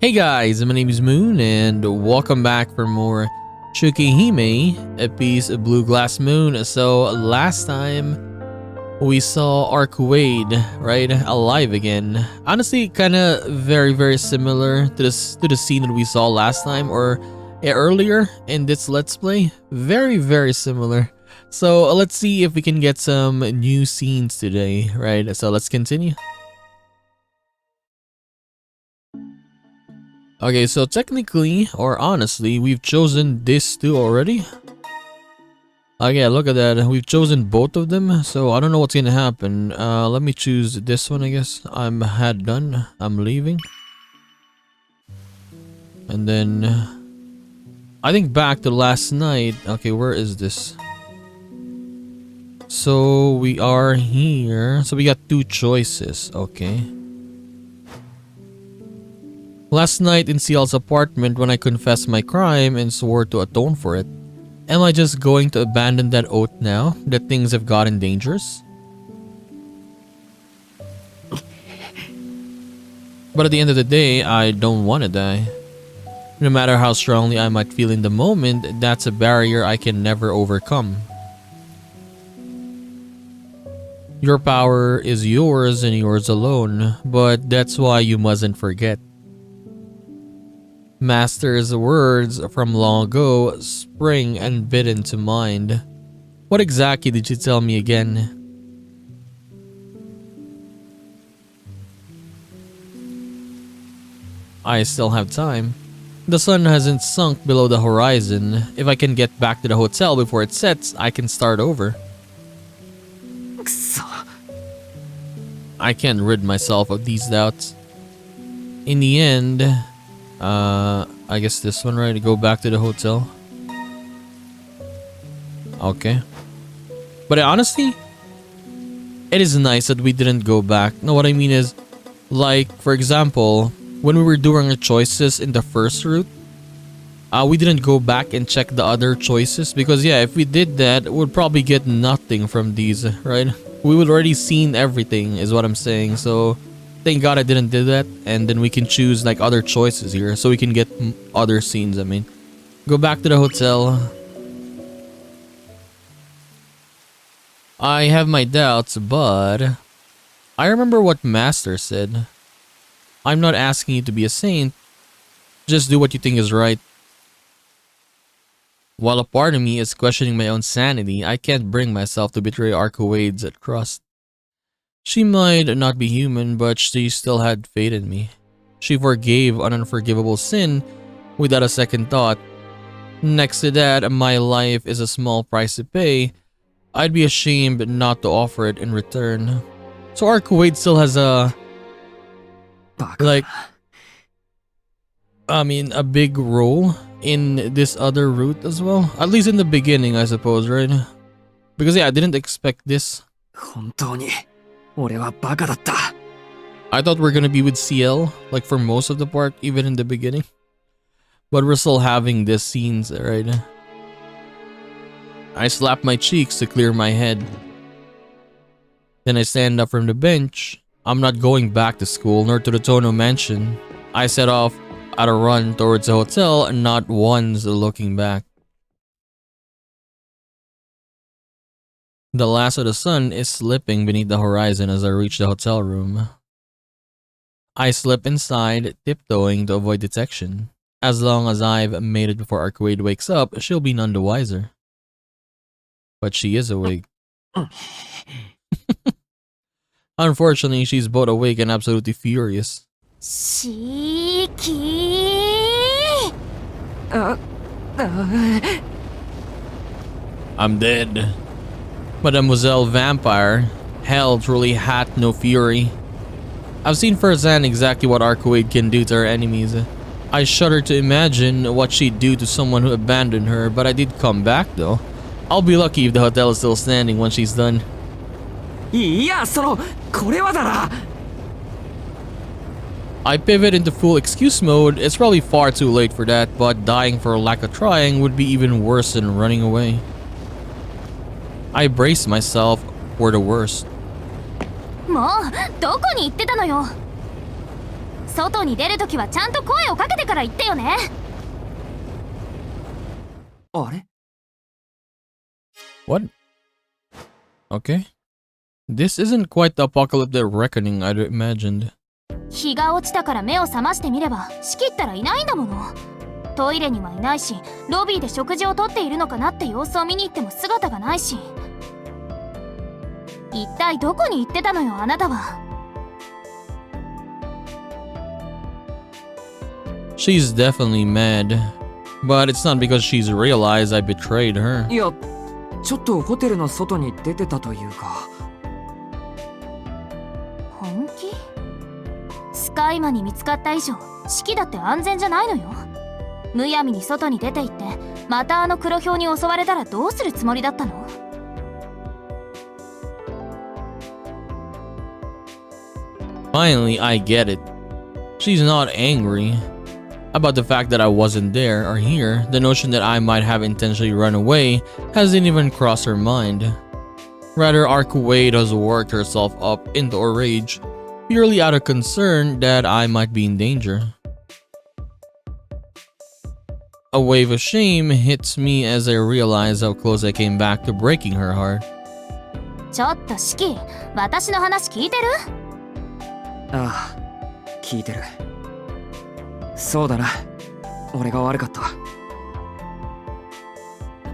Hey guys, my name is Moon and welcome back for more Tsukihime, a piece of blue glass moon. So last time we saw Arcuade, right, alive again. Honestly, kind of very similar to the scene that we saw last time or earlier in this let's play. Very similar. So let's see if we can get some new scenes today, right? So let's continue. Okay, so technically, or honestly, we've chosen this two already. Okay, look at that. We've chosen both of them, so I don't know what's gonna happen. Let me choose this one, I guess. I'm had done. I'm leaving. And then, I think back to last night. Okay, where is this? So, we are here. So, we got two choices. Okay. Last night in Ciel's apartment when I confessed my crime and swore to atone for it. Am I just going to abandon that oath now that things have gotten dangerous? But at the end of the day, I don't want to die. No matter how strongly I might feel in the moment, that's a barrier I can never overcome. Your power is yours and yours alone, but that's why you mustn't forget. Master's words from long ago spring and bit into mind. What exactly did you tell me again? I still have time. The sun hasn't sunk below the horizon. If I can get back to the hotel before it sets, I can start over. I can't rid myself of these doubts. In the end, I guess this one, right? Go back to the hotel. Okay. But honestly, it is nice that we didn't go back. No, what I mean is, like, for example, when we were doing our choices in the first route, we didn't go back and check the other choices because, yeah, if we did that, we'd probably get nothing from these, right? We would already seen everything, is what I'm saying. So, thank God I didn't do that, and then we can choose like other choices here so we can get other scenes. I mean, go back to the hotel. I have my doubts, but I remember what Master said. I'm not asking you to be a saint, just do what you think is right. While a part of me is questioning my own sanity, I can't bring myself to betray Arcuade's trust. She might not be human, but she still had faith in me. She forgave an unforgivable sin without a second thought. Next to that, my life is a small price to pay. I'd be ashamed not to offer it in return. So Arcuade still has a... like... a big role in this other route as well. At least in the beginning, I suppose, right? Because yeah, I didn't expect this. I thought we're gonna be with CL, like for most of the part, even in the beginning. But we're still having these scenes, right? I slap my cheeks to clear my head. Then I stand up from the bench. I'm not going back to school, nor to the Tono mansion. I set off at a run towards the hotel, not once looking back. The last of the sun is slipping beneath the horizon as I reach the hotel room. I slip inside, tiptoeing to avoid detection. As long as I've made it before Arcuade wakes up, she'll be none the wiser. But she is awake. Unfortunately, she's both awake and absolutely furious. I'm dead. Mademoiselle Vampire, hell truly hath no fury. I've seen firsthand exactly what Arcuade can do to her enemies. I shudder to imagine what she'd do to someone who abandoned her, but I did come back though. I'll be lucky if the hotel is still standing when she's done. I pivot into full excuse mode. It's probably far too late for that, but dying for lack of trying would be even worse than running away. I brace myself for the worst. 外に出るときはちゃんと声をかけてから言ってよね。あれ？ What? Okay. This isn't quite the apocalyptic reckoning I'd imagined. 日が落ちたから目を覚ましてみれば仕切ったらいないんだもの。トイレにはいないし、ロビーで食事をとっているのかなって様子を見に行っても姿がないし。一体どこに行ってたのよ、あなたは。She's definitely mad. But it's not because she's realized I betrayed her. いや、ちょっとホテルの外に出てたというか。本気？スカイマに見つかった以上、式だって安全じゃないのよ。むやみに外に出て行って、またあの黒ひょうに襲われたらどうするつもりだったのFinally, I get it. She's not angry about the fact that I wasn't there or here. The notion that I might have intentionally run away hasn't even crossed her mind. Rather, our Kuwait has worked herself up into a rage, purely out of concern that I might be in danger. A wave of shame hits me as I realize how close I came back to breaking her heart. ちょっとシキ、私の話聞いてる？ああ、聞いてる。そうだな、俺が悪かった。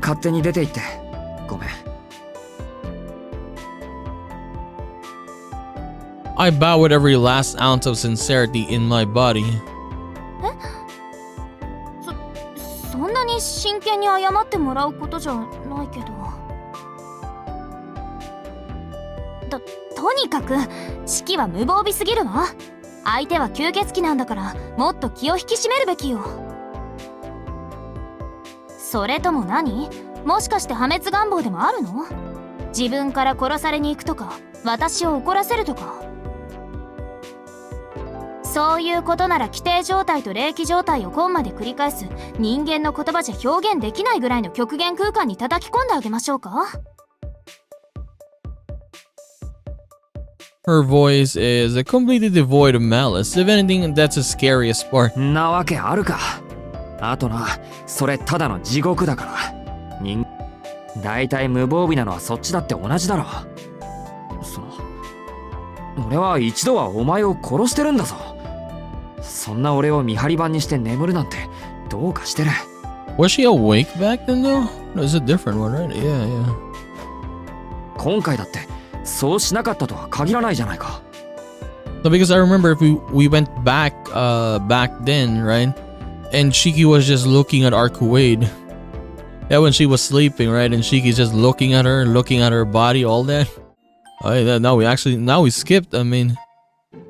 勝手に出て行ってごめん。I bow with every last ounce of sincerity in my body. そんなに真剣に謝ってもらうことじゃないけど。とにかくシキは無防備すぎるわ。相手は吸血鬼なんだから、もっと気を引き締めるべきよ。それとも何？もしかして破滅願望でもあるの？自分から殺されに行くとか、私を怒らせるとか。そういうことなら規定状態と霊気状態をコンマで繰り返す人間の言葉じゃ表現できないぐらいの極限空間に叩き込んであげましょうか。Her voice is completely devoid of malice. If anything, that's the scariest part. なわけあるか。あとな、それただの地獄だから。大体無防備なのはそっちだって同じだろ。俺は一度はお前を殺してるんだぞ。そんな俺を見張り番にして眠るなんてどうかしてる。Was she awake back then though? No, it's a different one, right? Yeah, yeah. 今回だってそうしなかったとは限らないじゃないか。No, because I remember if we went back back then, right? And Shiki was just looking at our Kuwait. Yeah, when she was sleeping, right? And Shiki's just looking at her body, all that. Oh, yeah, now we skipped. I mean,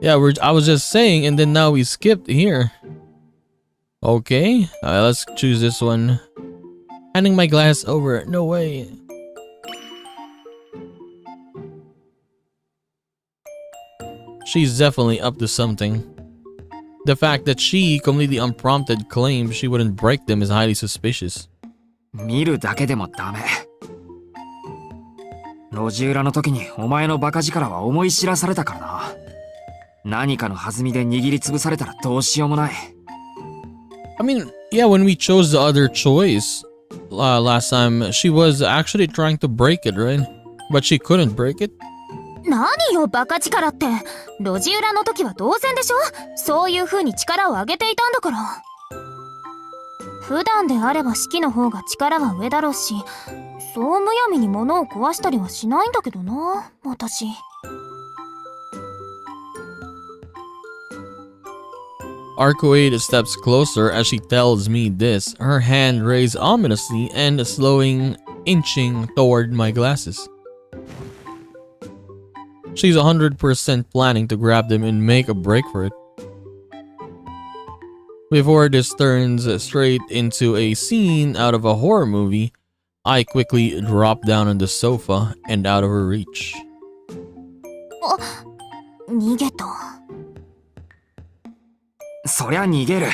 yeah, I was just saying, and then now we skipped here. Okay, let's choose this one. Handing my glass over. No way. She's definitely up to something. The fact that she completely unprompted claimed she wouldn't break them is highly suspicious. 見るだけでもダメ。路地裏の時にお前のバカ力は思い知らされたからな。何かの弾みで握りつぶされたらどうしようもない。I mean, yeah, when we chose the other choice last time, she was actually trying to break it, right? But she couldn't break it. 何よバカ力って。路地裏の時は当然でしょ。そういう風に力を上げていたんだから。普段であれば式の方が力は上だろうし、そうむやみに物を壊したりはしないんだけどな、私。Arcoade steps closer as she tells me this, her hand raised ominously and inching toward my glasses. She's 100% planning to grab them and make a break for it. Before this turns straight into a scene out of a horror movie, I quickly drop down on the sofa and out of her reach. 逃げた。そりゃ逃げる。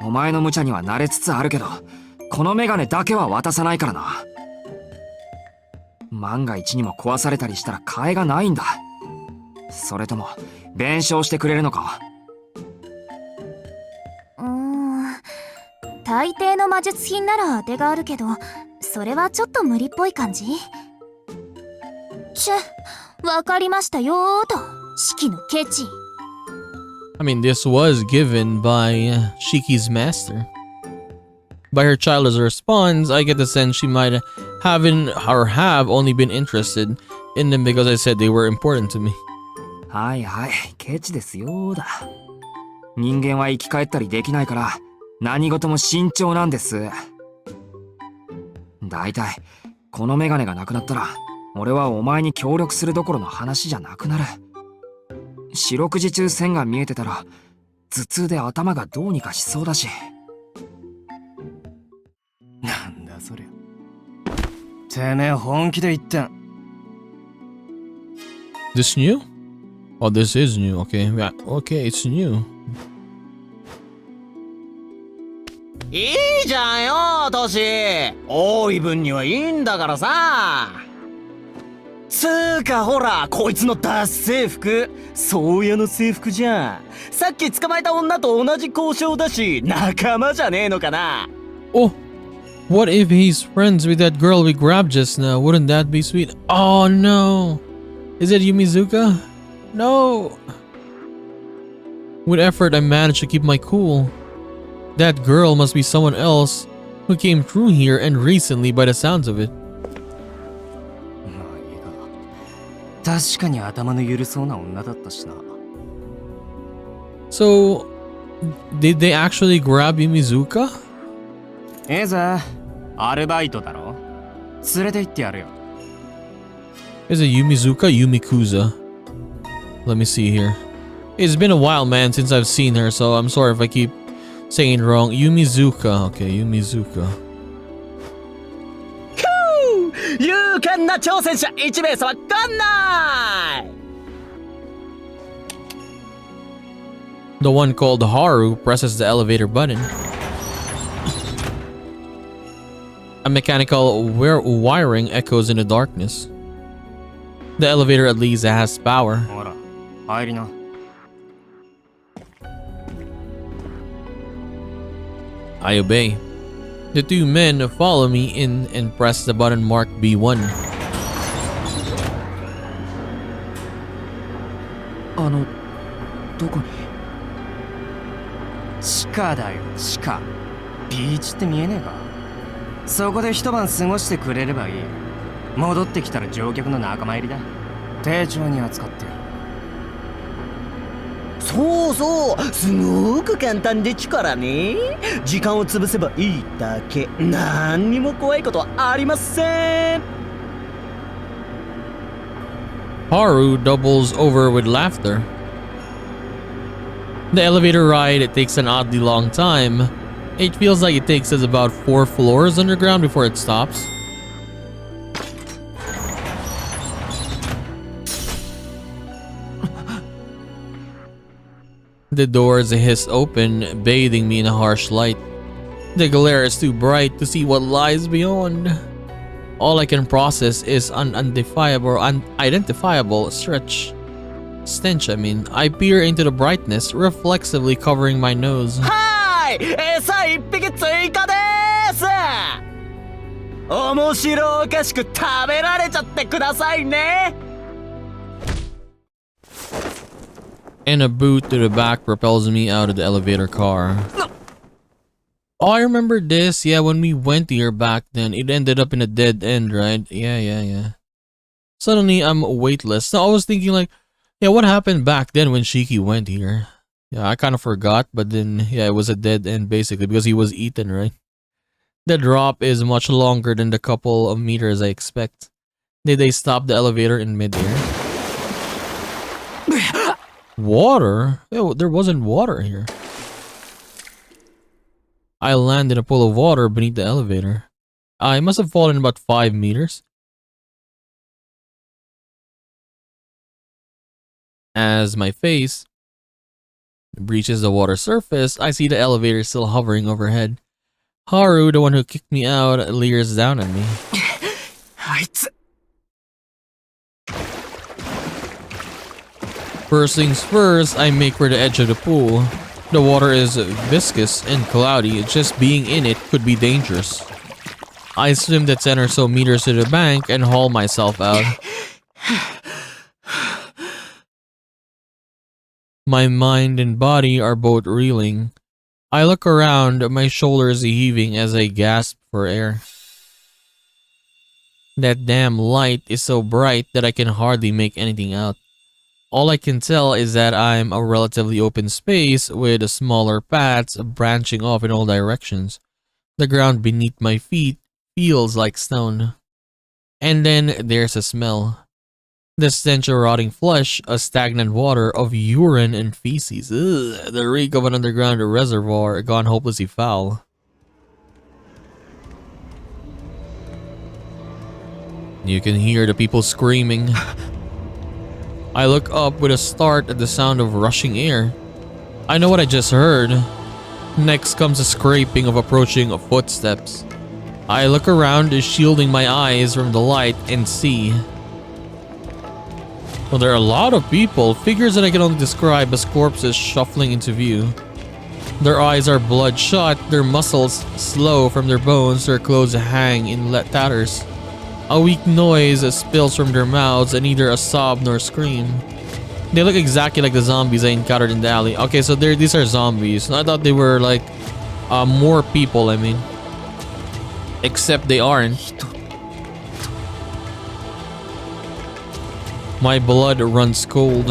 お前の無茶には慣れつつあるけど、このメガネだけは渡さないからな。万が一にも壊されたりしたら替えがないんだ。それとも弁償してくれるのか？大抵の魔術品なら当てがあるけど、それはちょっと無理っぽい感じ。わかりましたよーと、式のケチ。I mean, this was given by Shiki's master. By her childless response, I get the sense she might haven't or have only been interested in them because I said they were important to me. はいはい、ケチですよだ。人間は生き返ったりできないから、何事も慎重なんです。だいたい、このメガネがなくなったら、俺はお前に協力するどころの話じゃなくなる。四六時中線が見えてたら、頭痛で頭がどうにかしそうだし。なんだそりゃ。てめえ本気で言ってん。This new? Oh, this is new. Okay, yeah. Okay, it's new. いいじゃんよ、トシ。多い分にはいいんだからさ。つーかほら、こいつの脱制服、宗谷の制服じゃん。さっき捕まえた女と同じ交渉だし、仲間じゃねえのかな。Oh, what if he's friends with that girl we grabbed just now? Wouldn't that be sweet? Oh no! Is it Yumizuka? No! With effort, I managed to keep my cool. That girl must be someone else who came through here and recently by the sounds of it. 確かに頭の緩そうな女だったしな。So, did they actually grab Yumizuka? ええぜ、アルバイトだろ。連れて行ってやるよ。Is it Yumizuka? Yumikuza? Let me see here. It's been a while, man, since I've seen her, so I'm sorry if I keep saying it wrong. Yumizuka. Okay, Yumizuka. 勇敢な挑戦者1名様かんない。 The one called Haru presses the elevator button. A mechanical wiring echoes in the darkness. The elevator at least has power. ほら、入りな。I obey. The two men follow me in and press the button marked B1. どこに？地下だよ、地下。ビーチって見えねえか？そこで一晩過ごしてくれればいい。戻ってきたら乗客の仲間入りだ。丁重に扱ってやる。そうそう、すごく簡単でちからね。時間を潰せばいいだけ。何にも怖いことはありません。 Haru doubles over with laughter. The elevator ride, it takes an oddly long time. It feels like it takes us about 4 floors underground before it stops. The doors hiss open, bathing me in a harsh light. The glare is too bright to see what lies beyond. All I can process is an unidentifiable stench. I peer into the brightness, reflexively covering my nose. はい、餌1匹追加でーす。面白おかしく食べられちゃってくださいね。 And a boot to the back propels me out of the elevator car. Oh, I remember this. Yeah, when we went here back then, it ended up in a dead end, right? Yeah. Suddenly, I'm weightless. So I was thinking like, yeah, what happened back then when Shiki went here? Yeah, I kind of forgot, but then, yeah, it was a dead end basically because he was eaten, right? The drop is much longer than the couple of meters I expect. Did they stop the elevator in midair? Water? Oh, there wasn't water here. I land in a pool of water beneath the elevator. I must have fallen about 5 meters. As my face breaches the water surface, I see the elevator still hovering overhead. Haru, the one who kicked me out, leers down at me. First things first, I make for the edge of the pool. The water is viscous and cloudy, just being in it could be dangerous. I swim the 10 or so meters to the bank and haul myself out. My mind and body are both reeling. I look around, my shoulders heaving as I gasp for air. That damn light is so bright that I can hardly make anything out. All I can tell is that I'm a relatively open space with smaller paths branching off in all directions. The ground beneath my feet feels like stone. And then there's a smell. The stench of rotting flesh, a stagnant water of urine and feces. Ugh, the reek of an underground reservoir gone hopelessly foul. You can hear the people screaming. I look up with a start at the sound of rushing air. I know what I just heard. Next comes a scraping of approaching footsteps. I look around, shielding my eyes from the light, and see. Well, there are a lot of people, figures that I can only describe as corpses shuffling into view. Their eyes are bloodshot, their muscles slow from their bones, their clothes hang in tatters. A weak noise spills from their mouths, and neither a sob nor scream. They look exactly like the zombies I encountered in the alley. Okay, so these are zombies. I thought they were like more people, I mean. Except they aren't. My blood runs cold.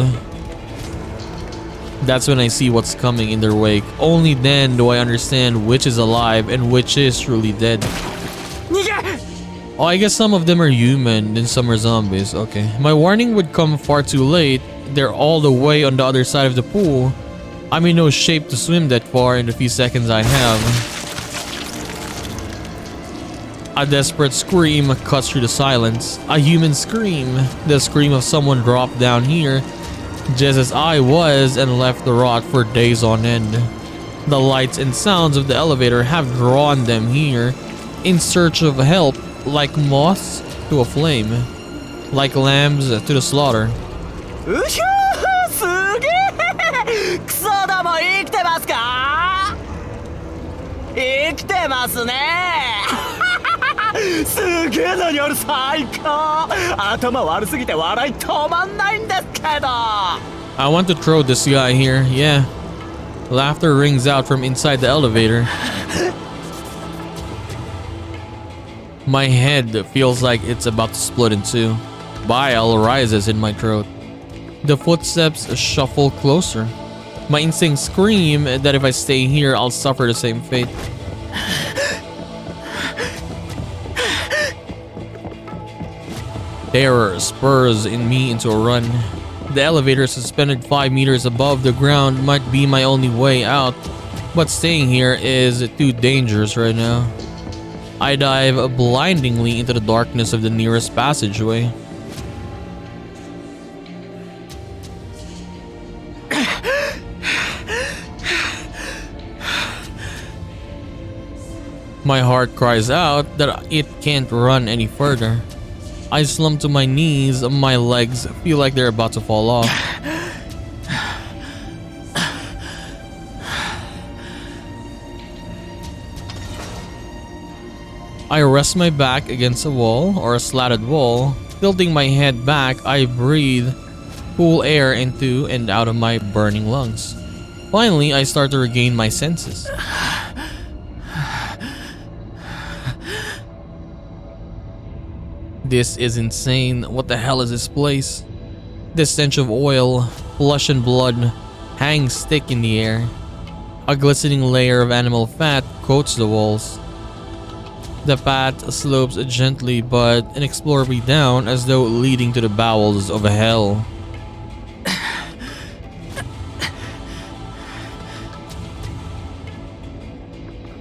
That's when I see what's coming in their wake. Only then do I understand which is alive and which is truly dead. Oh, I guess some of them are human and some are zombies. Okay. My warning would come far too late. They're all the way on the other side of the pool. I'm in no shape to swim that far in the few seconds I have. A desperate scream cuts through the silence. A human scream. The scream of someone dropped down here, just as I was, and left the rot for days on end. The lights and sounds of the elevator have drawn them here, in search of help, like moths to a flame, like lambs to the slaughter. I want to throw this guy here, yeah. Laughter rings out from inside the elevator. My head feels like it's about to split in two. Bile rises in my throat. The footsteps shuffle closer. My instincts scream that if I stay here, I'll suffer the same fate. Terror spurs in me into a run. The elevator suspended 5 meters above the ground might be my only way out, but staying here is too dangerous right now. I dive blindingly into the darkness of the nearest passageway. My heart cries out that it can't run any further. I slump to my knees, my legs feel like they're about to fall off. I rest my back against a wall or a slatted wall. Tilting my head back, I breathe cool air into and out of my burning lungs. Finally, I start to regain my senses. This is insane. What the hell is this place? The stench of oil, flesh and blood hangs thick in the air. A glistening layer of animal fat coats the walls. The path slopes gently but inexplorably down as though leading to the bowels of hell.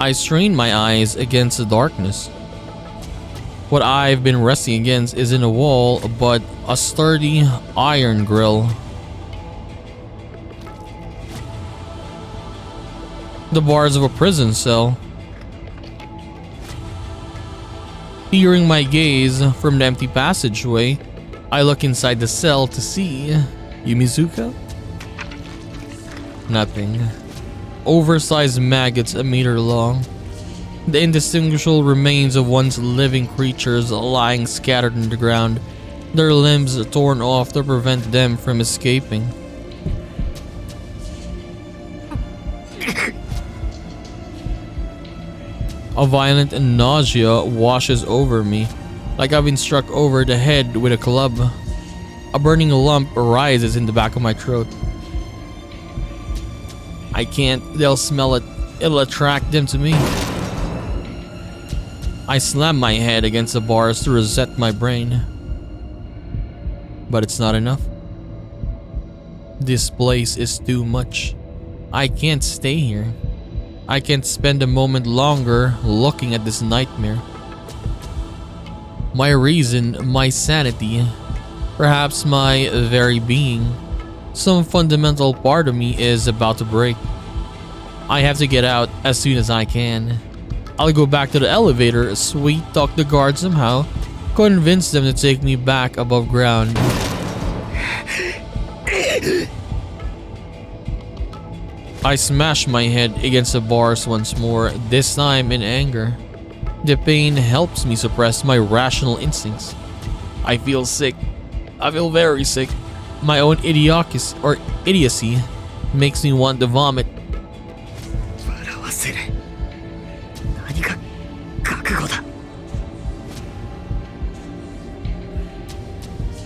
I strain my eyes against the darkness. What I've been resting against isn't a wall, but a sturdy iron grill. The bars of a prison cell. Peering my gaze from the empty passageway, I look inside the cell to see Yumizuka. Nothing. oversized maggots a meter long. The indistinguishable remains of once living creatures lying scattered on the ground, their limbs torn off to prevent them from escaping. A violent nausea washes over me, like I've been struck over the head with a club. A burning lump rises in the back of my throat. I can't, they'll smell it, it'll attract them to me. I slam my head against the bars to reset my brain. But it's not enough. This place is too much. I can't stay here. I can't spend a moment longer looking at this nightmare. My reason, my sanity, perhaps my very being, some fundamental part of me is about to break. I have to get out as soon as I can. I'll go back to the elevator, sweet talk the guard somehow, convince them to take me back above ground. I smash my head against the bars once more, this time in anger. The pain helps me suppress my rational instincts. I feel sick. I feel very sick. My own idiocy makes me want to vomit.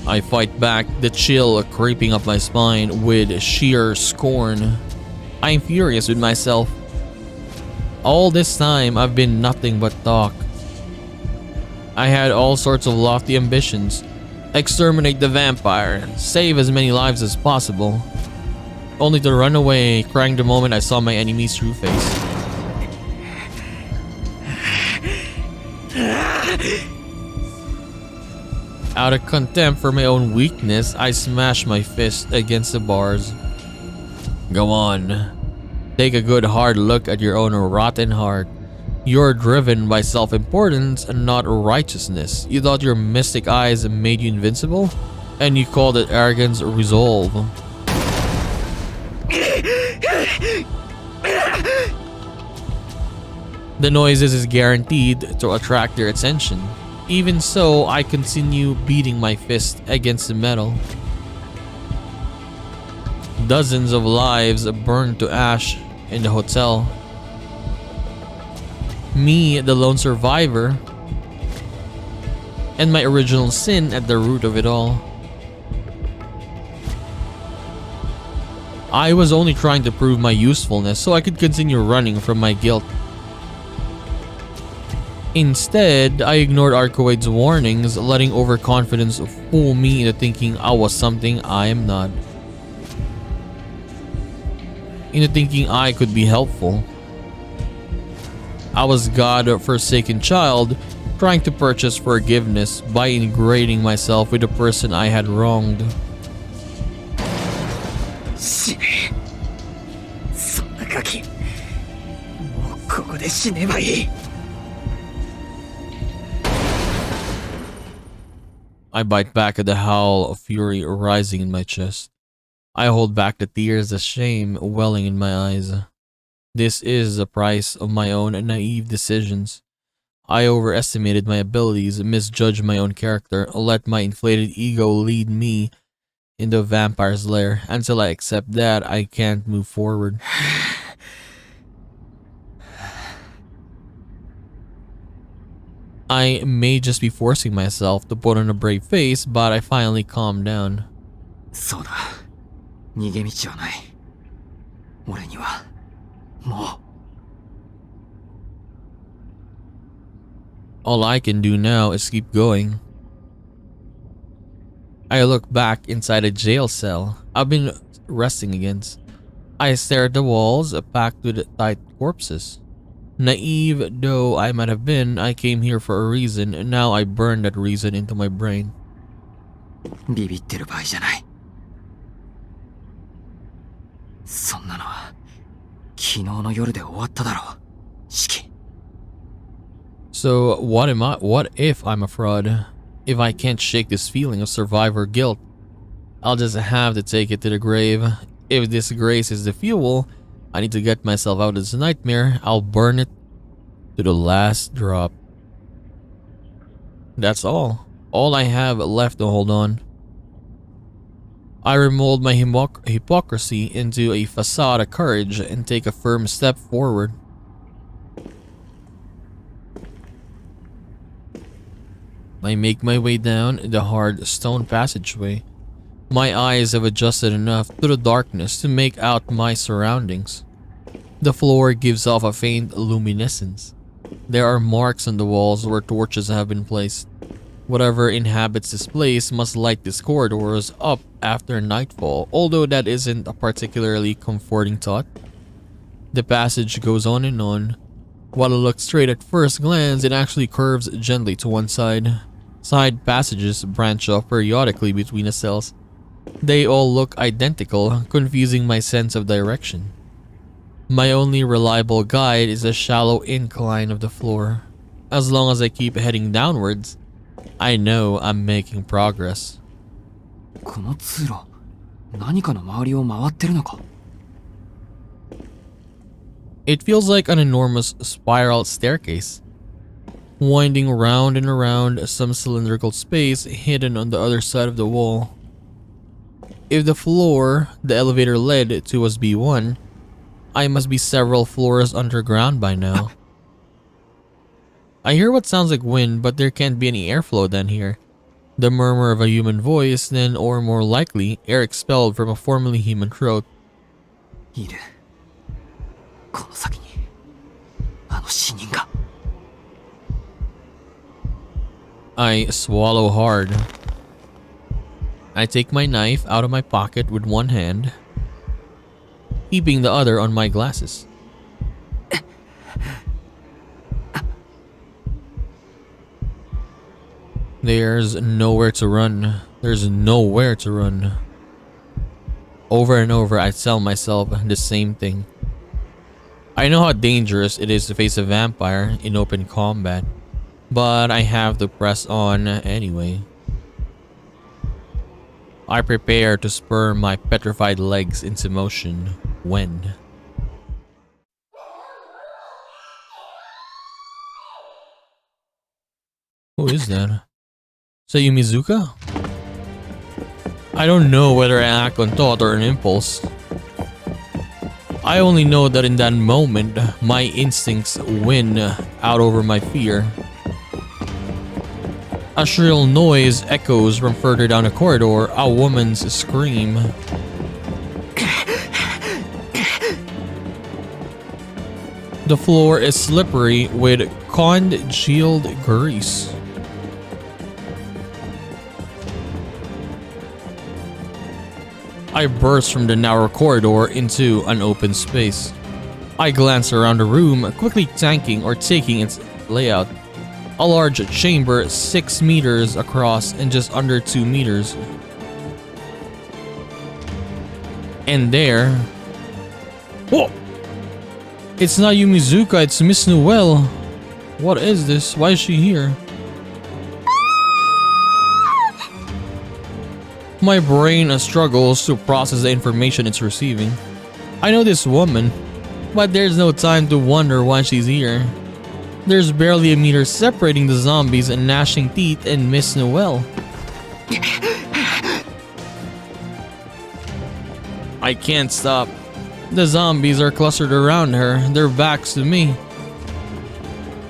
I fight back, the chill creeping up my spine with sheer scorn. I'm furious with myself. All this time, I've been nothing but talk. I had all sorts of lofty ambitions. Exterminate the vampire, save as many lives as possible. Only to run away, crying the moment I saw my enemy's true face. Out of contempt for my own weakness, I smash my fist against the bars. Go on. Take a good hard look at your own rotten heart. You're driven by self-importance and not righteousness. You thought your mystic eyes made you invincible? And you called it arrogance or resolve. The noises is guaranteed to attract their attention. Even so, I continue beating my fist against the metal. Dozens of lives burned to ash in the hotel. Me, the lone survivor, and my original sin at the root of it all. I was only trying to prove my usefulness so I could continue running from my guilt. Instead, I ignored Arcoide's warnings, letting overconfidence fool me into thinking I was something I am not. Into thinking I could be helpful. I was God-forsaken child, trying to purchase forgiveness by ingratiating myself with the person I had wronged. I bite back at the howl of fury rising in my chest. I hold back the tears of shame welling in my eyes. This is the price of my own naive decisions. I overestimated my abilities, misjudged my own character, let my inflated ego lead me into a vampire's lair. Until I accept that, I can't move forward. I may just be forcing myself to put on a brave face, but I finally calmed down. そうだ。逃げ道はない。俺には、もう。All I can do now is keep going. I look back inside a jail cell I've been resting against. I stare at the walls packed with tight corpses. Naive though I might have been, I came here for a reason, and now I burn that reason into my brain. ビビってる場合じゃない。そんなのは昨日の夜で終わっただろう。シキ。So what if I'm a fraud? If I can't shake this feeling of survivor guilt, I'll just have to take it to the grave. If disgrace is the fuel, I need to get myself out of this nightmare. I'll burn it to the last drop. That's all. All I have left to hold on. I remold my hypocrisy into a facade of courage and take a firm step forward. I make my way down the hard stone passageway. My eyes have adjusted enough to the darkness to make out my surroundings. The floor gives off a faint luminescence. There are marks on the walls where torches have been placed. Whatever inhabits this place must light these corridors up after nightfall, although that isn't a particularly comforting thought. The passage goes on and on. While it looks straight at first glance, it actually curves gently to one side. Side passages branch off periodically between the cells. They all look identical, confusing my sense of direction. My only reliable guide is a shallow incline of the floor. As long as I keep heading downwards, I know I'm making progress. この通路、何かの周りを回ってるのか? It feels like an enormous spiral staircase, winding round and around some cylindrical space hidden on the other side of the wall. If the floor the elevator led to was B1, I must be several floors underground by now. I hear what sounds like wind, but there can't be any airflow then here. The murmur of a human voice, then, or more likely, air expelled from a formerly human throat. いる。この先に、あの死人が。I swallow hard. I take my knife out of my pocket with one hand, keeping the other on my glasses. There's nowhere to run. There's nowhere to run. Over and over, I tell myself the same thing. I know how dangerous it is to face a vampire in open combat, but I have to press on anyway. I prepare to spur my petrified legs into motion when... Who is that? Sayumizuka? I don't know whether I act on thought or an impulse. I only know that in that moment, my instincts win out over my fear. A shrill noise echoes from further down the corridor, a woman's scream. The floor is slippery with congealed grease. I burst from the narrow corridor into an open space. I glance around the room, quickly taking its layout. A large chamber 6 meters across and just under 2 meters. And there... Whoa! It's not Yumizuka, it's Miss Noelle. What is this? Why is she here? My brain struggles to process the information it's receiving. I know this woman, but there's no time to wonder why she's here. There's barely a meter separating the zombies and gnashing teeth and Miss Noelle. I can't stop. The zombies are clustered around her, their backs to me.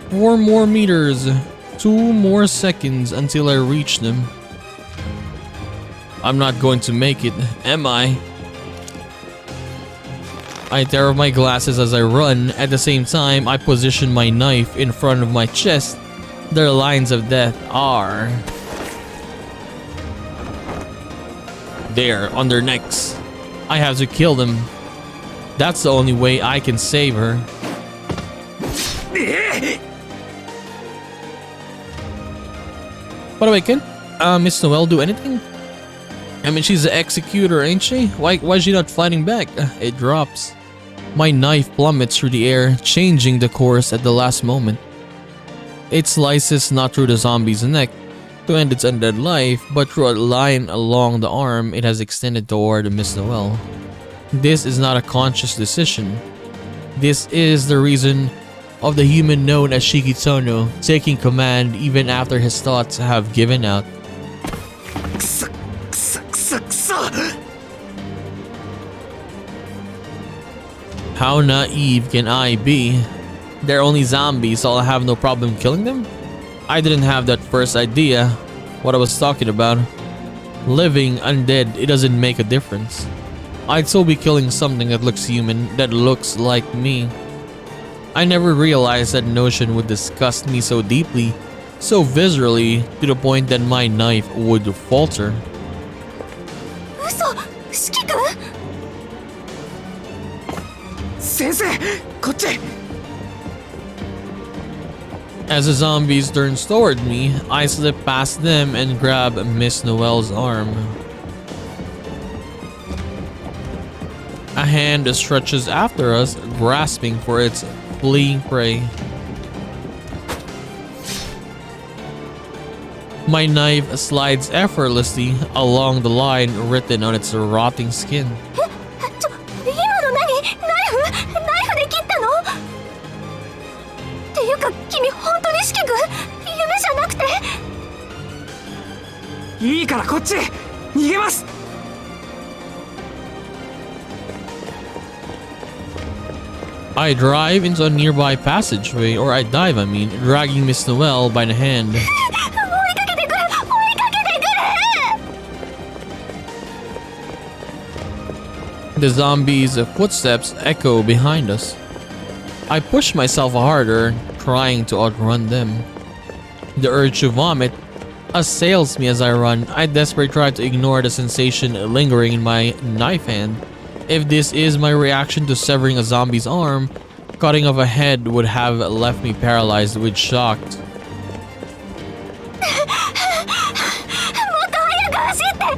4 more meters, 2 more seconds until I reach them. I'm not going to make it, am I? I tear off my glasses as I run. At the same time, I position my knife in front of my chest. Their lines of death are... there, on their necks. I have to kill them. That's the only way I can save her. By the way, can Miss Noelle do anything? I mean, she's the executor, ain't she? Why is she not fighting back? It drops. My knife plummets through the air, changing the course at the last moment. It slices not through the zombie's neck to end its undead life, but through a line along the arm it has extended toward Miss Noelle. This is not a conscious decision. This is the reason of the human known as Shikitono taking command even after his thoughts have given out. くそくそくそくそ How naive can I be? They're only zombies, so I'll have no problem killing them? I didn't have that first idea, what I was talking about. Living undead, it doesn't make a difference. I'd still be killing something that looks human, that looks like me. I never realized that notion would disgust me so deeply, so viscerally, to the point that my knife would falter. 嘘、四季君。先生こっち As the zombies turn toward me, I slip past them and grab Miss Noel's arm. A hand stretches after us, grasping for its fleeing prey. My knife slides effortlessly along the line written on its rotting skin. 今の何？ナイフで切ったの？っていうか君本当に四季君？夢じゃなくて？いいからこっち逃げます I drive into a nearby passageway, or I dive, dragging Miss Noel by the hand. 追いかけてくる！追いかけてくる！ The zombies' footsteps echo behind us. I push myself harder, trying to outrun them. The urge to vomit assails me as I run. I desperately try to ignore the sensation lingering in my knife hand. If this is my reaction to severing a zombie's arm, cutting off a head would have left me paralyzed with shock. もっと早く走って！追い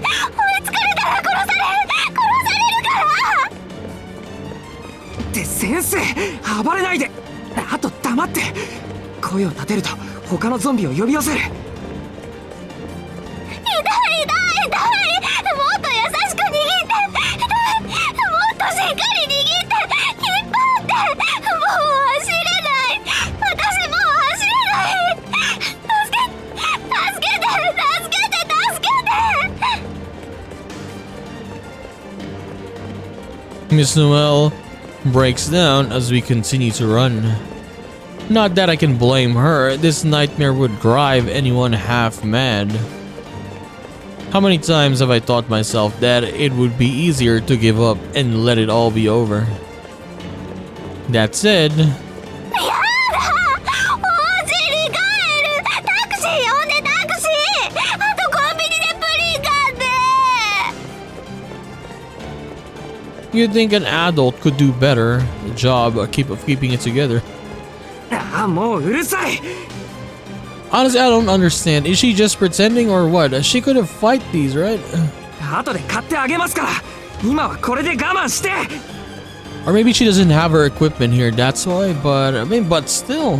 つかれたら殺されるから！って先生暴れないであと黙って声を立てると他のゾンビを呼び寄せる 痛い！もっと優しく握って！もっとしっかり握って！引っ張って！もう走れない！私もう走れない！助けて！ Miss Noel breaks down as we continue to run. Not that I can blame her, this nightmare would drive anyone half mad. How many times have I thought myself that it would be easier to give up and let it all be over? That said, やだ！お家に帰る！タクシー呼んでタクシー！あとコンビニでプリン買って！ you'd think an adult could do better job of keeping it together. ああもううるさい Honestly, I don't understand. Is she just pretending or what? She could have fight these, right? 後で買ってあげますから今はこれで我慢して Or maybe she doesn't have her equipment here, that's why, but still.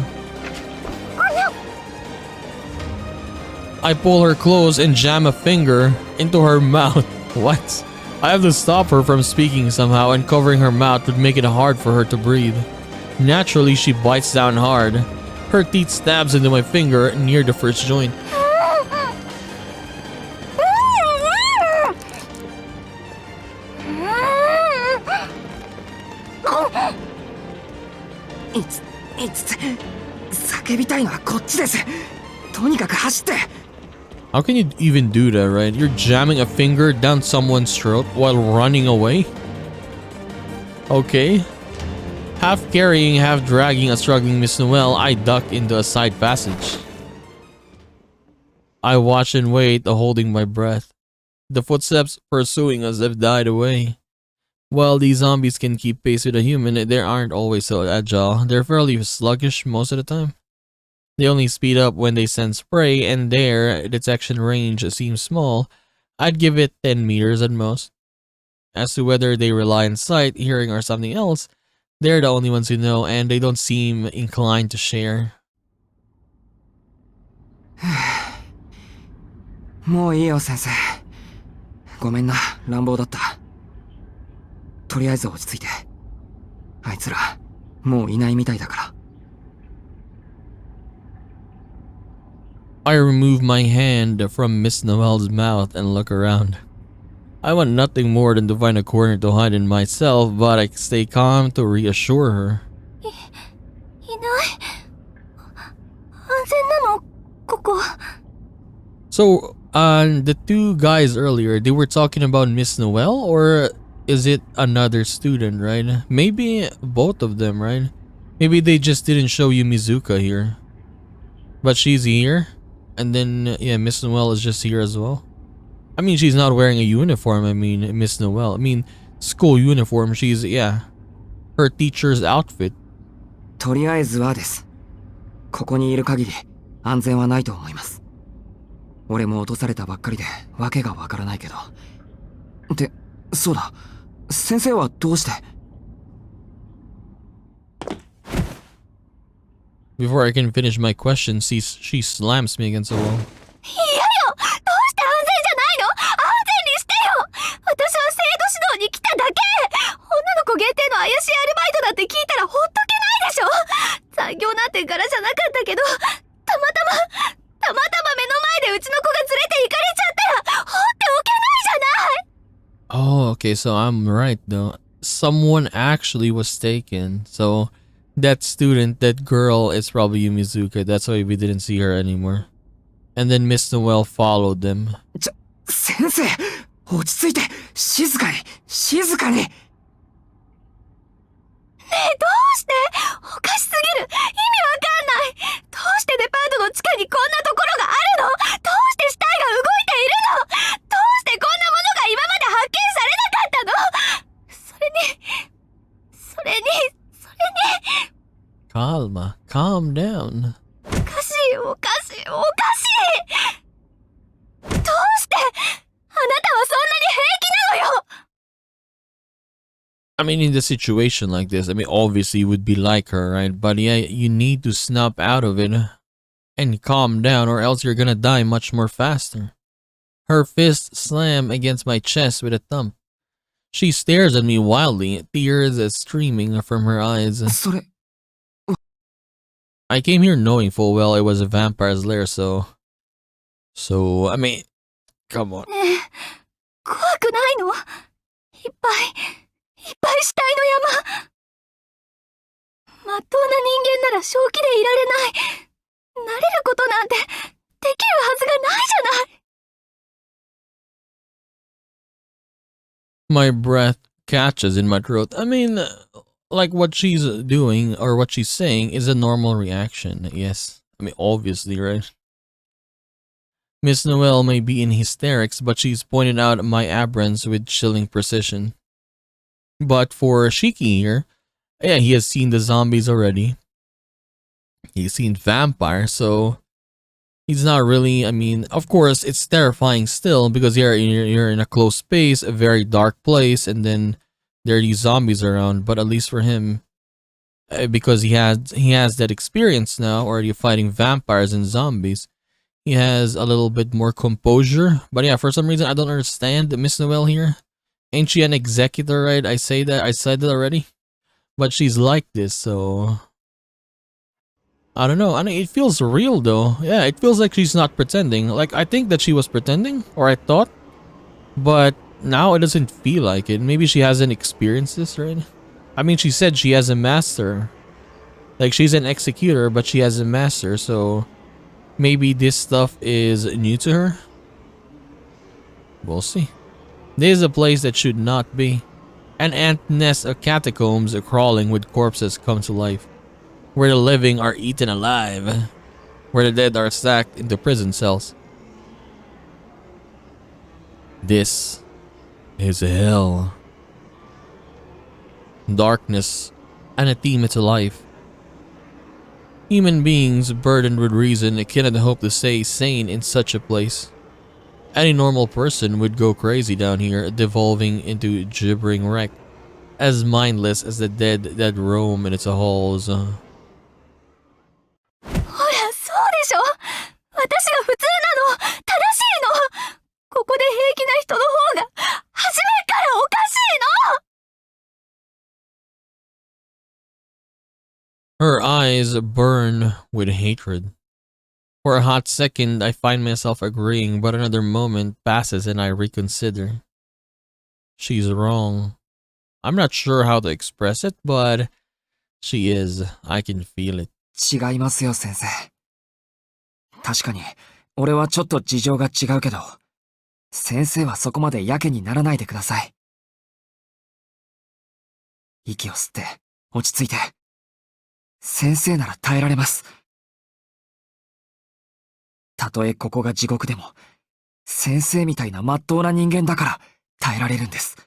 I pull her close and jam a finger into her mouth. What? I have to stop her from speaking somehow, and covering her mouth would make it hard for her to breathe. Naturally, she bites down hard. Her teeth stabs into my finger near the first joint. It's 叫びたいのはこっちですとにかく走って How can you even do that, right? You're jamming a finger down someone's throat while running away? Okay. Half carrying, half dragging a struggling Miss Noel, I duck into a side passage. I watch and wait, holding my breath. The footsteps pursuing us have died away. While these zombies can keep pace with a human, they aren't always so agile. They're fairly sluggish most of the time. They only speed up when they sense prey, and their detection range seems small. I'd give it 10 meters at most. As to whether they rely on sight, hearing, or something else, they're the only ones who know, and they don't seem inclined to share. もういいよ先生ごめんな乱暴だったとりあえず落ち着いてあいつらもういないみたいだから。I remove my hand from Miss Noel's mouth and look around. I want nothing more than to find a corner to hide in myself, but I stay calm to reassure her. いない。安全なのここ。So, the two guys earlier, they were talking about Miss Noel, or is it another student, right? Maybe both of them, right? Maybe they just didn't show you Mizuka here. But she's here, and then, yeah, Miss Noel is just here as well. I mean, she's not wearing a uniform, I mean, Miss Noel. I mean, school uniform, she's, yeah, her teacher's outfit. とりあえずはです。ここにいる限り安全はないと思います。俺も落とされたばっかりでわけがわからないけど。ってそうだ、先生はどうして。 Before I can finish my question, she slams me against the wall. いやよ、どうして安全じゃないの？安全にしてよ。私は生徒指導に来ただけ。女の子限定の怪しいアルバイトだって聞いたらほっとけないでしょ。残業なんて柄じゃなかったけど、たまたま目の前でうちの子が連れて行かれちゃったら放っておけないじゃない。 Oh, okay, so I'm right though. Someone actually was taken. So that student, that girl, is probably Yumizuka. That's why we didn't see her anymore. And then Miss Noel followed them. 先生、落ち着いて、静かに、静かに。ねえ、どうして？おかしすぎる。意味わかんない。どうしてデパートの地下にこんなところがあるの？どうして死体が動いているの？どうしてこんなものが今まで発見されなかったの？それに。Calma, calm down. おかしい。どうして？あなたはそんなに平気なのよ。 I mean, in the situation like this, I mean, obviously you would be like her, right? But yeah, you need to snap out of it and calm down, or else you're gonna die much more faster. Her fist slammed against my chest with a thump. She stares at me wildly, tears streaming from her eyes. それ、 I came here knowing full well it was a vampire's lair, so I mean, come on. ねえ、怖くないの？いっぱい死体の山。まっとうな人間なら正気でいられない。慣れることなんてできるはずがないじゃない。 My breath catches in my throat. I mean, like what she's doing or what she's saying is a normal reaction, yes. I mean, obviously, right? Miss Noel may be in hysterics, but she's pointed out my aberrance with chilling precision. But for Shiki here, yeah, he has seen the zombies already. He's seen vampires, so he's not really, I mean, of course, it's terrifying still because you're in a closed space, a very dark place, and then there are these zombies around. But at least for him, because he has that experience now, already fighting vampires and zombies, he has a little bit more composure. But yeah, for some reason, I don't understand Miss Noel here. Ain't she an executor, right? I said that already. But she's like this, so I don't know. I mean, it feels real though. Yeah, it feels like she's not pretending. Like, I think that she was pretending, or I thought. But now it doesn't feel like it. Maybe she hasn't experienced this, right? I mean, she said she has a master. Like, she's an executor, but she has a master, so maybe this stuff is new to her? We'll see. This is a place that should not be. An ant nest of catacombs crawling with corpses come to life. Where the living are eaten alive. Where the dead are stacked into prison cells. This is hell. Darkness, anathema to life. Human beings burdened with reason cannot hope to stay sane in such a place. Any normal person would go crazy down here, devolving into gibbering wreck, as mindless as the dead that roam in its halls. ほら、そうでしょ。私が普通なの、正しいの。ここで平気な人の方が初めからおかしいの。Her eyes burn with hatred. For a hot second, I find myself agreeing, but another moment passes and I reconsider. She's wrong. I'm not sure how to express it, but she is. I can feel it. 違いますよ、先生。確かに、俺はちょっと事情が違うけど、先生はそこまでやけにならないでください。息を吸って、落ち着いて。先生なら耐えられます。たとえここが地獄でも、先生みたいな真っ当な人間だから耐えられるんです。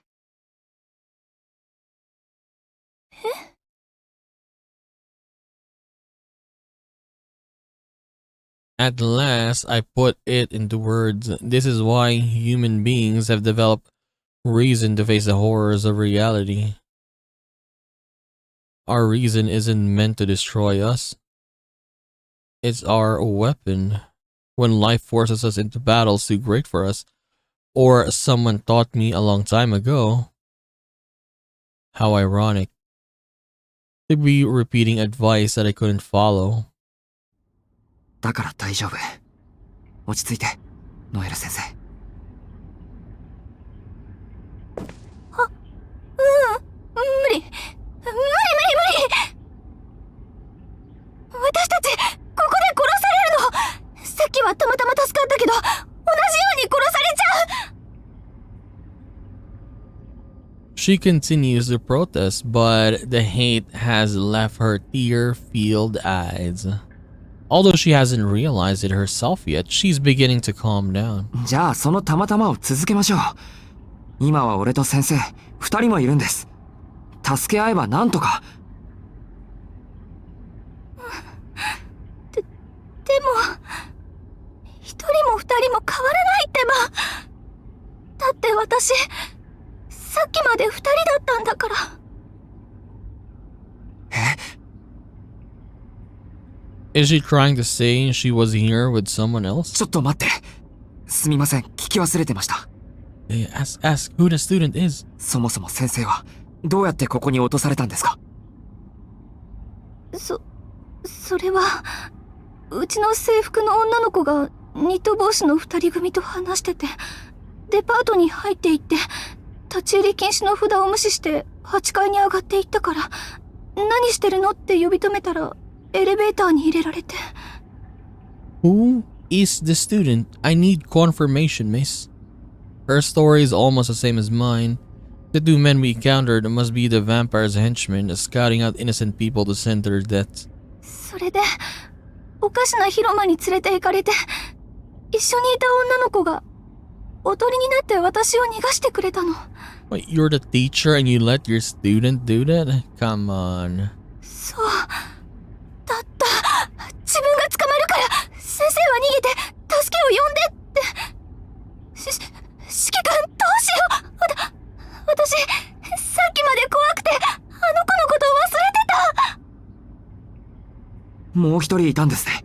At last, I put it into words. This is why human beings have developed reason to face the horrors of reality. Our reason isn't meant to destroy us. It's our weapon. When life forces us into battles too great for us, or someone taught me a long time ago, how ironic to be repeating advice that I couldn't follow. だから大丈夫。落ち着いて、ノエル先生。無理。私たち、ここで殺されるの。さっきはたまたま助かったけど、同じように殺されちゃう。She continues to protest, but the hate has left her tear-filled eyes. Although she hasn't realized it herself yet, she's beginning to calm down. じゃあそのたまたまを続けましょう。今は俺と先生、二人もいるんです。助け合えばなんとか。でも、一人も二人も変わらないってば。だって私、さっきまで二人だったんだから。Is she trying to say she was here with someone else? ちょっと待って。すみません、聞き忘れてました。Ask who the student is. そもそも先生は、どうやってここに落とされたんですか？それは、うちの制服の女の子がニット帽子の二人組と話してて、デパートに入っていって、立ち入り禁止の札を無視して8階に上がっていったから、何してるのって呼び止めたら、エレベーターに入れられて。Who is the student? I need confirmation, miss. Her story is almost the same as mine. The two men we encountered must be the vampire's henchmen scouting out innocent people to send to their deaths. それで、おかしな広間に連れて行かれて、一緒にいた女の子が、おとりになって私を逃がしてくれたの。Wait, you're the teacher and you let your student do that? Come on. そう。だった。自分が捕まるから、先生は逃げて、助けを呼んでって。指揮官、どうしよう。私、さっきまで怖くて、あの子のことを忘れてた。もう一人いたんですね。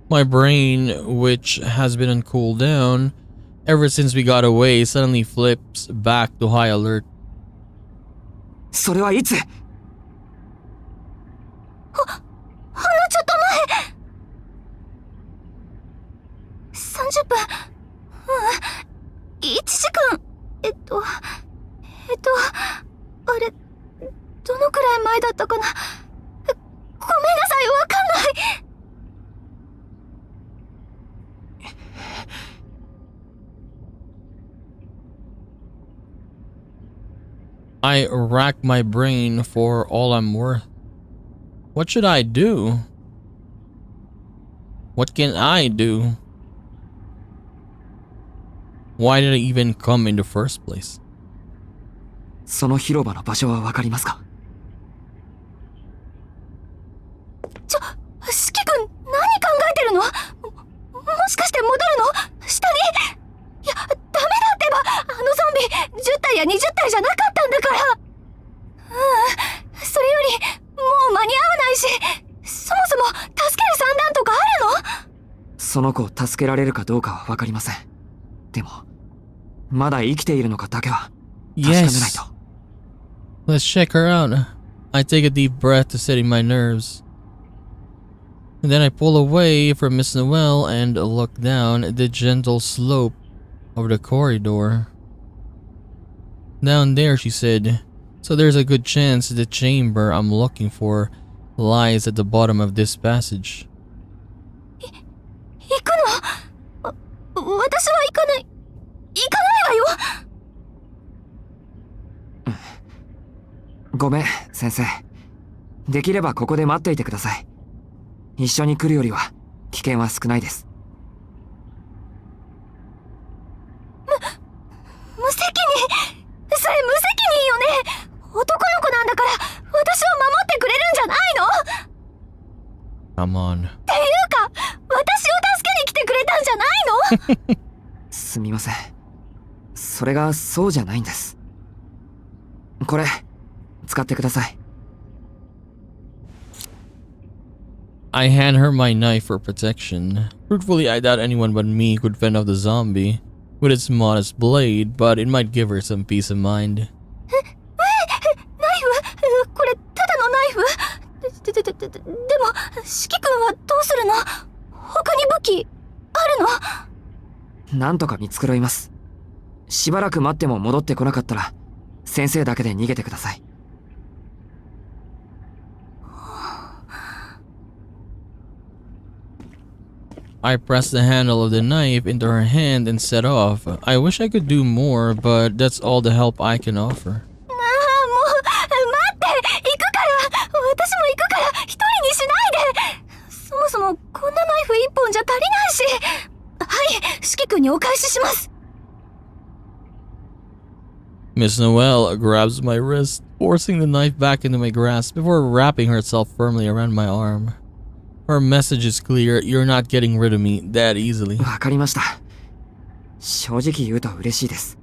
My brain, which has been on cooldown ever since we got away, suddenly flips back to high alert. それはいつ？ちょっと前。30分。1時間。あれ、どのくらい前だったかな。ごめんなさい、わかんない。I rack my brain for all I'm worth. What should I do? What can I do? Why did I even come in the first place? その広場の場所はわかりますか？指揮君、何考えてるの？もしかして戻るの？下に？いや、ダメだってば。あのゾンビ、10体や20体じゃなかったんだから。それより、もう間に合わないし、そもそも助ける算段とかあるの？その子を助けられるかどうかはわかりません。でも、まだ生きているのかだけは確かめないと。Let's check her out. I take a deep breath to steady my nerves. And then I pull away from Miss Noel and look down the gentle slope of the corridor. Down there, she said. So there's a good chance the chamber I'm looking for lies at the bottom of this passage. 行くの？私は行かない。行かないわよ。ごめん、先生。できればここで待っていてください。一緒に来るよりは危険は少ないです。無責任。それ無責任よね。男の子なんだから私を守ってくれるんじゃないの？ Come on. っていうか、私を助けに来てくれたんじゃないの？すみません。それがそうじゃないんです。これ、使ってください。I hand her my knife for protection. Truthfully, I doubt anyone but me could fend off the zombie with its modest blade, but it might give her some peace of mind. ナイフ？これただのナイフ？でも、四季君はどうするの？他に武器あるの？なんとか見繕います。しばらく待っても戻ってこなかったら、先生だけで逃げてください。I press the handle of the knife into her hand and set off. I wish I could do more, but that's all the help I can offer. もう待って、行くから。私も行くから一人にしないで。そもそもこんなナイフ一本じゃ足りないし。はい、四季君にお返しします。 Miss Noel grabs my wrist, forcing the knife back into my grasp before wrapping herself firmly around my arm. Her message is clear, you're not getting rid of me that easily. わかりました。正直言うと嬉しいです。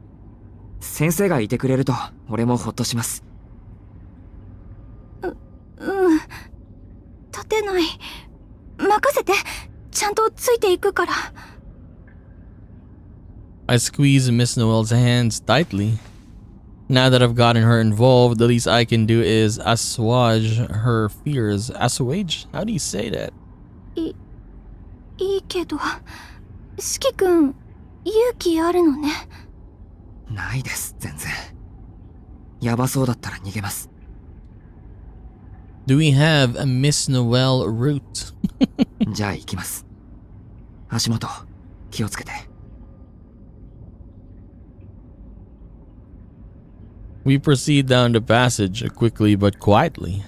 先生がいてくれると俺もほっとします。立てない。任せて。ちゃんとついていくから。I squeeze Miss Noel's hands tightly. Now that I've gotten her involved, the least I can do is assuage her fears. Assuage? How do you say that? いいけど、四季君、勇気あるのね。ないです、全然。やばそうだったら逃げます。Do we have a Miss Noel route? じゃあ行きます。足元、気をつけて。We proceed down the passage quickly but quietly.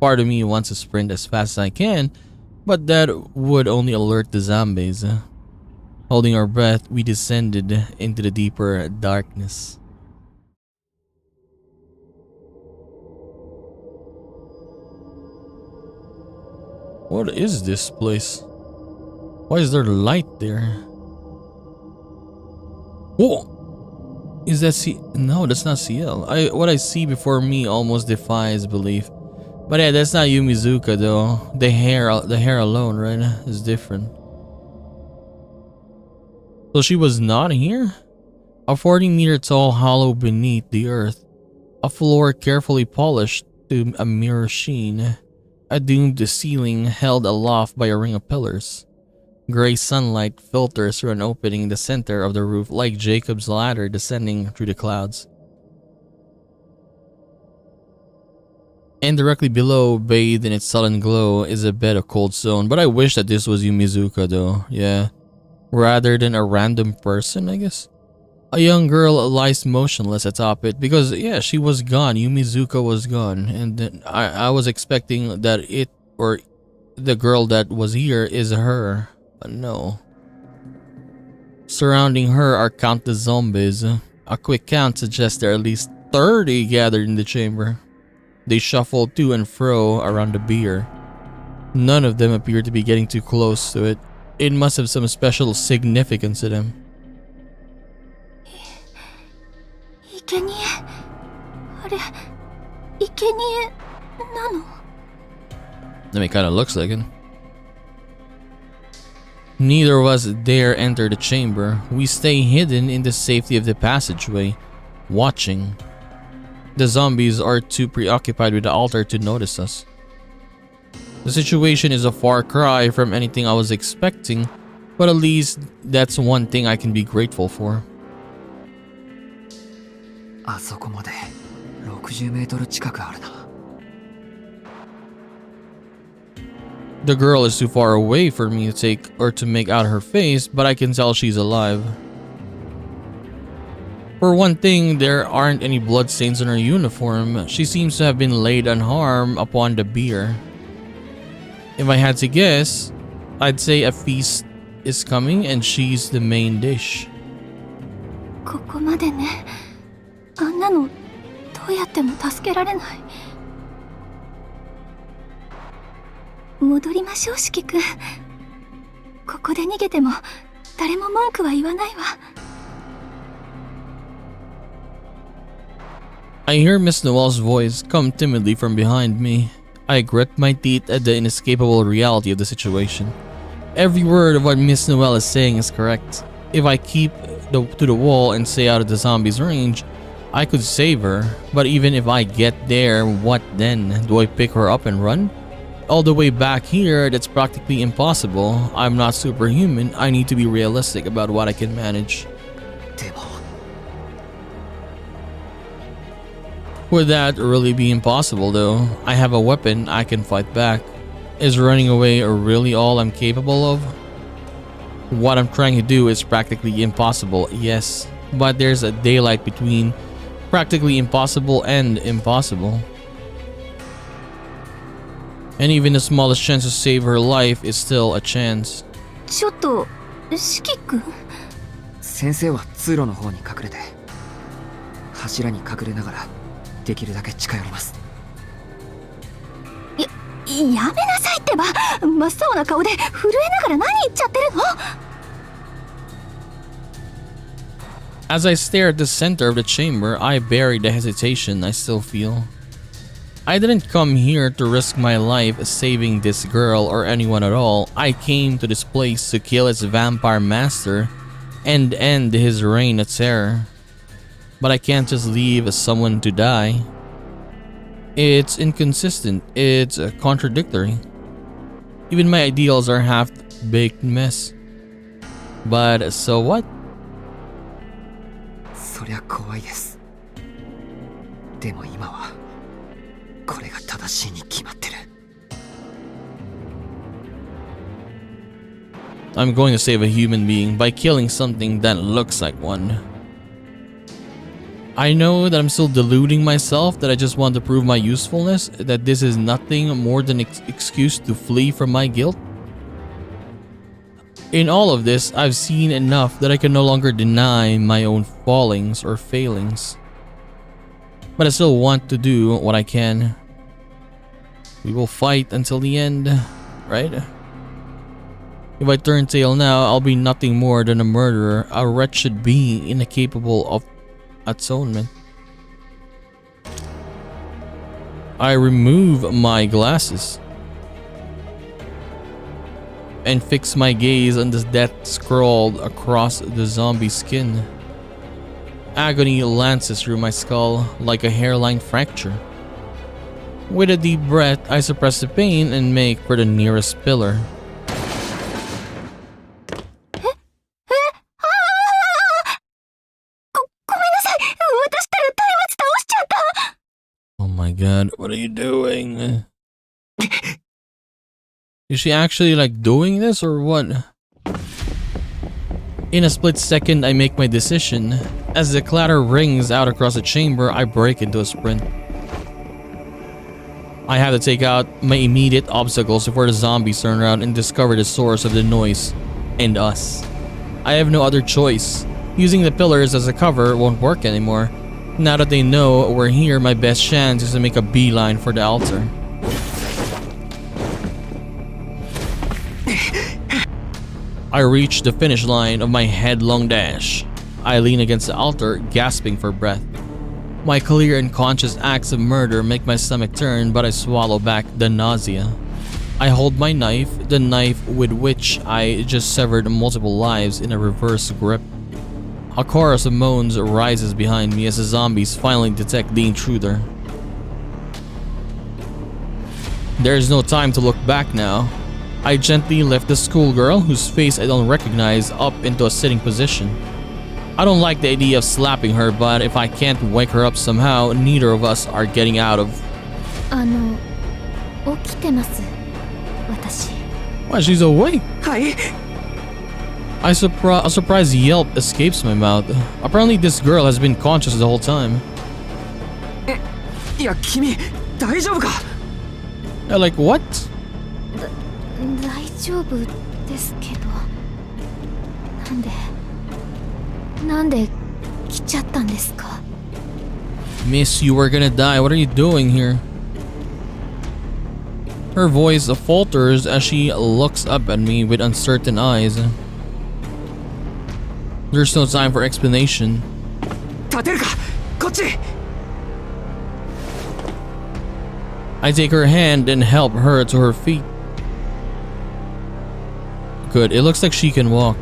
Part of me wants to sprint as fast as I can, but that would only alert the zombies. Holding our breath, we descended into the deeper darkness. What is this place? Why is there light there? Whoa! Is that C? No, that's not CL. What I see before me almost defies belief. But yeah, that's not Yumizuka though. The hair alone, right, is different. So she was not here? A 40-meter tall hollow beneath the earth. A floor carefully polished to a mirror sheen. A doomed ceiling held aloft by a ring of pillars. Gray sunlight filters through an opening in the center of the roof like Jacob's ladder descending through the clouds. And directly below, bathed in its sullen glow, is a bed of cold stone. But I wish that this was Yumizuka though, yeah. Rather than a random person, I guess. A young girl lies motionless atop it because, yeah, she was gone. Yumizuka was gone. And then I was expecting that it, or the girl that was here, is her. But no. Surrounding her are countless zombies. A quick count suggests there are at least 30 gathered in the chamber. They shuffle to and fro around the bier. None of them appear to be getting too close to it. It must have some special significance to them. 生贄あれ生贄なの？ I mean, it kinda looks like it. Neither of us dare enter the chamber. We stay hidden in the safety of the passageway, watching. The zombies are too preoccupied with the altar to notice us. The situation is a far cry from anything I was expecting, but at least that's one thing I can be grateful for. あそこまで60メートル近くあるな。 The girl is too far away for me to take or to make out her face, but I can tell she's alive. For one thing, there aren't any bloodstains on her uniform. She seems to have been laid unharmed upon the bier. If I had to guess, I'd say a feast is coming and she's the main dish. ここまでね。あんなのどうやっても助けられない。戻りましょう、四季君。ここで逃げても誰も文句は言わないわ。I hear Miss Noel's voice come timidly from behind me. I grit my teeth at the inescapable reality of the situation. Every word of what Miss Noel is saying is correct. If I keep to the wall and stay out of the zombie's range, I could save her. But even if I get there, what then? Do I pick her up and run? All the way back here, that's practically impossible. I'm not superhuman. I need to be realistic about what I can manage. でも Would that really be impossible though? I have a weapon, I can fight back. Is running away really all I'm capable of? What I'm trying to do is practically impossible, yes. But there's a daylight between practically impossible and impossible. And even the smallest chance to save her life is still a chance. ちょっと、四季君。先生は通路の方に隠れて柱に隠れながらできるだけ近寄ります。やめなさいってば。真っ青な顔で震えながら何言っちゃってるの？ As I stare at the center of the chamber, I bury the hesitation I still feel. I didn't come here to risk my life saving this girl or anyone at all. I came to this place to kill its vampire master and end his reign of terror. But I can't just leave someone to die. It's inconsistent, it's contradictory. Even my ideals are half-baked mess. But so what? そりゃ怖いです。でも今はこれが正しいに決まってる。 I'm going to save a human being by killing something that looks like one. I know that I'm still deluding myself, that I just want to prove my usefulness, that this is nothing more than an excuse to flee from my guilt. In all of this, I've seen enough that I can no longer deny my own fallings or failings. But I still want to do what I can. We will fight until the end, right? If I turn tail now, I'll be nothing more than a murderer, a wretched being incapable of atonement. I remove my glasses and fix my gaze on the death scrawled across the zombie's skin. Agony lances through my skull like a hairline fracture. With a deep breath, I suppress the pain and make for the nearest pillar. Oh my god, what are you doing? Is she actually like doing this or what? In a split second, I make my decision. As the clatter rings out across the chamber, I break into a sprint. I have to take out my immediate obstacles before the zombies turn around and discover the source of the noise and us. I have no other choice. Using the pillars as a cover won't work anymore. Now that they know we're here, my best chance is to make a beeline for the altar. I reach the finish line of my headlong dash. I lean against the altar, gasping for breath. My clear and conscious acts of murder make my stomach turn, but I swallow back the nausea. I hold my knife, the knife with which I just severed multiple lives, in a reverse grip. A chorus of moans rises behind me as the zombies finally detect the intruder. There is no time to look back now. I gently lift the schoolgirl, whose face I don't recognize, up into a sitting position. I don't like the idea of slapping her, but if I can't wake her up somehow, neither of us are getting out of. 起きてます。私。Why, she's awake. はい。 A surprised yelp escapes my mouth. Apparently this girl has been conscious the whole time. いや、君、大丈夫か？ Like what? 大丈夫ですけど。なんで来ちゃったんですか？ Miss, you were gonna die. What are you doing here? Her voice falters as she looks up at me with uncertain eyes. There's no time for explanation. 立てるか？こっち。 I take her hand and help her to her feet. Good, it looks like she can walk.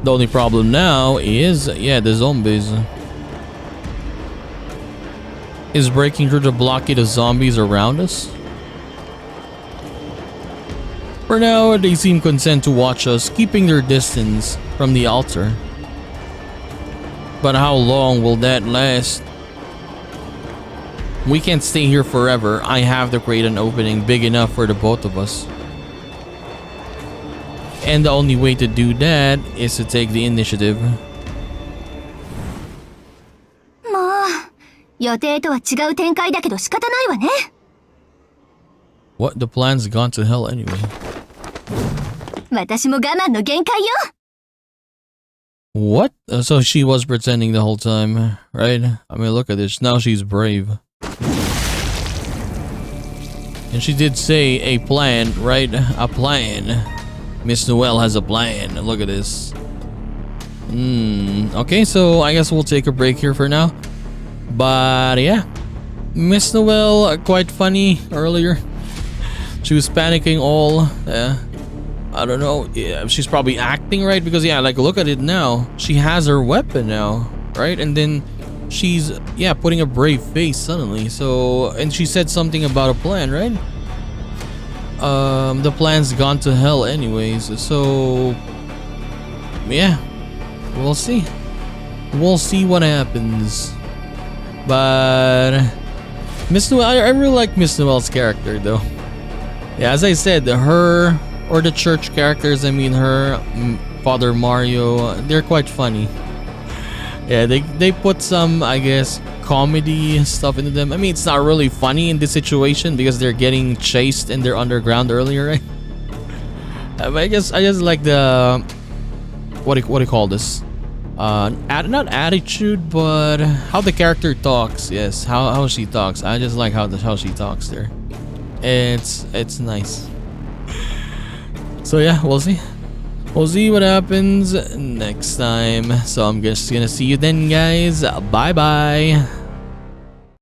The only problem now is, the zombies. Is breaking through the blockade of zombies around us? For now, they seem content to watch us, keeping their distance from the altar. But how long will that last? We can't stay here forever. I have to create an opening big enough for the both of us. And the only way to do that is to take the initiative. 予定とは違う展開だけど仕方ないわね。What? The plan's gone to hell anyway. 私も我慢の限界よ。What? So she was pretending the whole time, right? I mean, look at this. Now she's brave. And she did say a plan, right? A plan. Miss Noelle has a plan. Look at this. Okay, so I guess we'll take a break here for now. But yeah, Miss Noelle, quite funny earlier. She was panicking all. I don't know. Yeah, she's probably acting, right? Because yeah, like look at it now. She has her weapon now, right? And then she's putting a brave face suddenly. So and she said something about a plan, right? The plan's gone to hell anyways. So yeah, we'll see. We'll see what happens. But Miss Noelle, I really like Miss Noelle's character though. Yeah, as I said, her or the church characters, I mean her, Father Mario, they're quite funny. Yeah, they put some, I guess, comedy stuff into them. I mean, it's not really funny in this situation because they're getting chased and they're underground earlier, right? But I just like the what do you call this? Not attitude, but how the character talks. Yes, how she talks. I just like how she talks there. It's nice. So yeah, we'll see. We'll see what happens next time. So I'm just gonna see you then, guys. Bye bye.